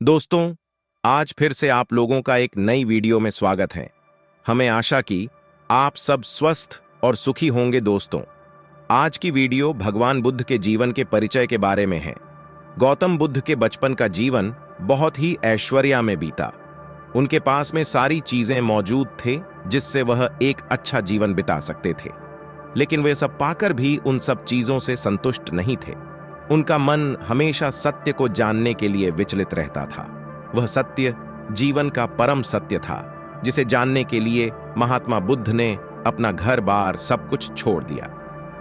दोस्तों, आज फिर से आप लोगों का एक नई वीडियो में स्वागत है। हमें आशा कि आप सब स्वस्थ और सुखी होंगे। दोस्तों, आज की वीडियो भगवान बुद्ध के जीवन के परिचय के बारे में है। गौतम बुद्ध के बचपन का जीवन बहुत ही ऐश्वर्य में बीता। उनके पास में सारी चीजें मौजूद थे जिससे वह एक अच्छा जीवन बिता सकते थे, लेकिन वे सब पाकर भी उन सब चीजों से संतुष्ट नहीं थे। उनका मन हमेशा सत्य को जानने के लिए विचलित रहता था। वह सत्य जीवन का परम सत्य था, जिसे जानने के लिए महात्मा बुद्ध ने अपना घर बार सब कुछ छोड़ दिया।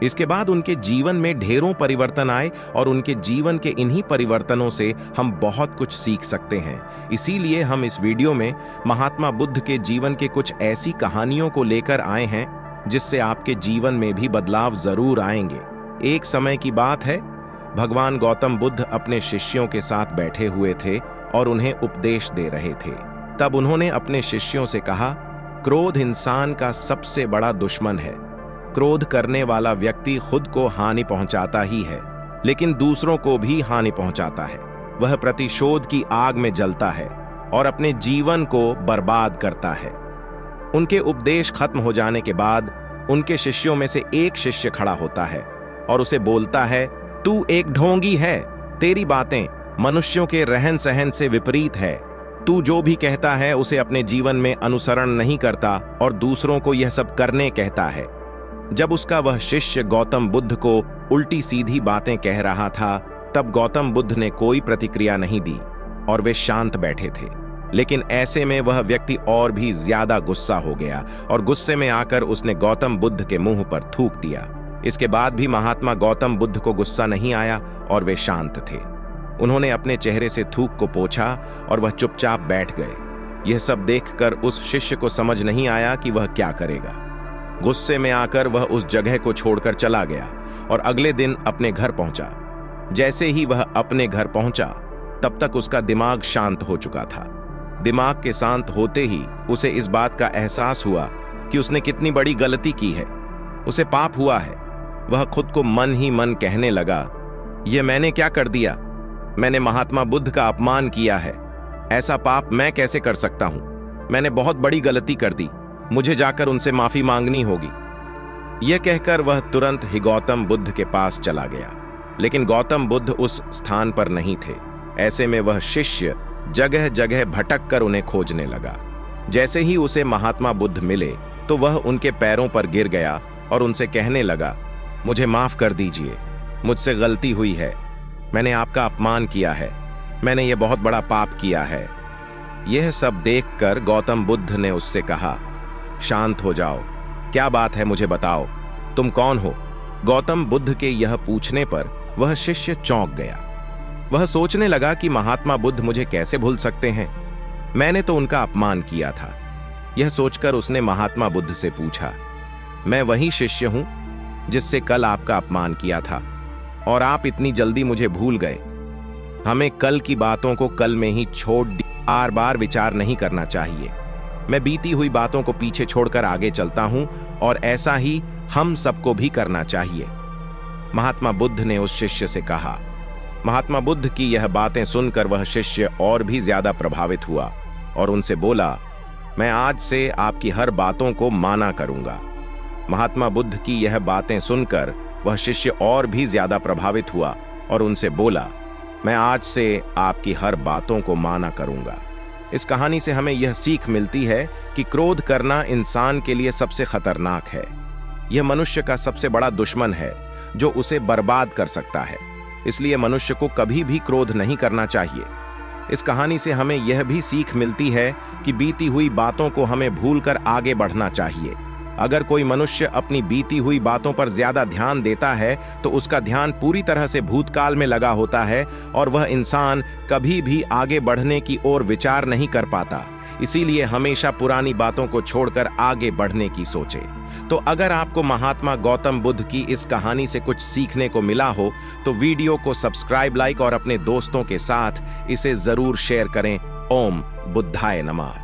इसके बाद उनके जीवन में ढेरों परिवर्तन आए और उनके जीवन के इन्हीं परिवर्तनों से हम बहुत कुछ सीख सकते हैं। इसीलिए हम इस वीडियो में महात्मा बुद्ध के जीवन के कुछ ऐसी कहानियों को लेकर आए हैं जिससे आपके जीवन में भी बदलाव जरूर आएंगे। एक समय की बात है, भगवान गौतम बुद्ध अपने शिष्यों के साथ बैठे हुए थे और उन्हें उपदेश दे रहे थे। तब उन्होंने अपने शिष्यों से कहा, क्रोध इंसान का सबसे बड़ा दुश्मन है। क्रोध करने वाला व्यक्ति खुद को हानि पहुंचाता ही है, लेकिन दूसरों को भी हानि पहुंचाता है। वह प्रतिशोध की आग में जलता है और अपने जीवन को बर्बाद करता है। उनके उपदेश खत्म हो जाने के बाद उनके शिष्यों में से एक शिष्य खड़ा होता है और उसे बोलता है, तू एक ढोंगी है। तेरी बातें मनुष्यों के रहन सहन से विपरीत है। तू जो भी कहता है उसे अपने जीवन में अनुसरण नहीं करता और दूसरों को यह सब करने कहता है। जब उसका वह शिष्य गौतम बुद्ध को उल्टी सीधी बातें कह रहा था, तब गौतम बुद्ध ने कोई प्रतिक्रिया नहीं दी और वे शांत बैठे थे। लेकिन ऐसे में वह व्यक्ति और भी ज्यादा गुस्सा हो गया और गुस्से में आकर उसने गौतम बुद्ध के मुंह पर थूक दिया। इसके बाद भी महात्मा गौतम बुद्ध को गुस्सा नहीं आया और वे शांत थे। उन्होंने अपने चेहरे से थूक को पोंछा और वह चुपचाप बैठ गए। यह सब देखकर उस शिष्य को समझ नहीं आया कि वह क्या करेगा। गुस्से में आकर वह उस जगह को छोड़कर चला गया और अगले दिन अपने घर पहुंचा। जैसे ही वह अपने घर पहुंचा, तब तक उसका दिमाग शांत हो चुका था। दिमाग के शांत होते ही उसे इस बात का एहसास हुआ कि उसने कितनी बड़ी गलती की है। उसे पाप हुआ है। वह खुद को मन ही मन कहने लगा, यह मैंने क्या कर दिया? मैंने महात्मा बुद्ध का अपमान किया है। ऐसा पाप मैं कैसे कर सकता हूं? मैंने बहुत बड़ी गलती कर दी। मुझे जाकर उनसे माफी मांगनी होगी। यह कहकर वह तुरंत ही गौतम बुद्ध के पास चला गया, लेकिन गौतम बुद्ध उस स्थान पर नहीं थे। ऐसे में वह शिष्य जगह जगह भटक कर उन्हें खोजने लगा। जैसे ही उसे महात्मा बुद्ध मिले तो वह उनके पैरों पर गिर गया और उनसे कहने लगा, मुझे माफ कर दीजिए, मुझसे गलती हुई है। मैंने आपका अपमान किया है। मैंने यह बहुत बड़ा पाप किया है। यह सब देखकर गौतम बुद्ध ने उससे कहा, शांत हो जाओ। क्या बात है, मुझे बताओ, तुम कौन हो? गौतम बुद्ध के यह पूछने पर वह शिष्य चौंक गया। वह सोचने लगा कि महात्मा बुद्ध मुझे कैसे भूल सकते हैं? मैंने तो उनका अपमान किया था। यह सोचकर उसने महात्मा बुद्ध से पूछा, मैं वही शिष्य हूं जिससे कल आपका अपमान किया था और आप इतनी जल्दी मुझे भूल गए। हमें कल की बातों को कल में ही छोड़ बार बार विचार नहीं करना चाहिए। मैं बीती हुई बातों को पीछे छोड़कर आगे चलता हूं और ऐसा ही हम सबको भी करना चाहिए, महात्मा बुद्ध ने उस शिष्य से कहा। महात्मा बुद्ध की यह बातें सुनकर वह शिष्य और भी ज्यादा प्रभावित हुआ और उनसे बोला, मैं आज से आपकी हर बातों को माना करूंगा। महात्मा बुद्ध की यह बातें सुनकर वह शिष्य और भी ज्यादा प्रभावित हुआ और उनसे बोला, मैं आज से आपकी हर बातों को माना करूंगा। इस कहानी से हमें यह सीख मिलती है कि क्रोध करना इंसान के लिए सबसे खतरनाक है। यह मनुष्य का सबसे बड़ा दुश्मन है जो उसे बर्बाद कर सकता है। इसलिए मनुष्य को कभी भी क्रोध नहीं करना चाहिए। इस कहानी से हमें यह भी सीख मिलती है कि बीती हुई बातों को हमें भूलकर आगे बढ़ना चाहिए। अगर कोई मनुष्य अपनी बीती हुई बातों पर ज्यादा ध्यान देता है तो उसका ध्यान पूरी तरह से भूतकाल में लगा होता है और वह इंसान कभी भी आगे बढ़ने की ओर विचार नहीं कर पाता। इसीलिए हमेशा पुरानी बातों को छोड़कर आगे बढ़ने की सोचे। तो अगर आपको महात्मा गौतम बुद्ध की इस कहानी से कुछ सीखने को मिला हो तो वीडियो को सब्सक्राइब, लाइक और अपने दोस्तों के साथ इसे जरूर शेयर करें। ओम बुद्धाय नमः।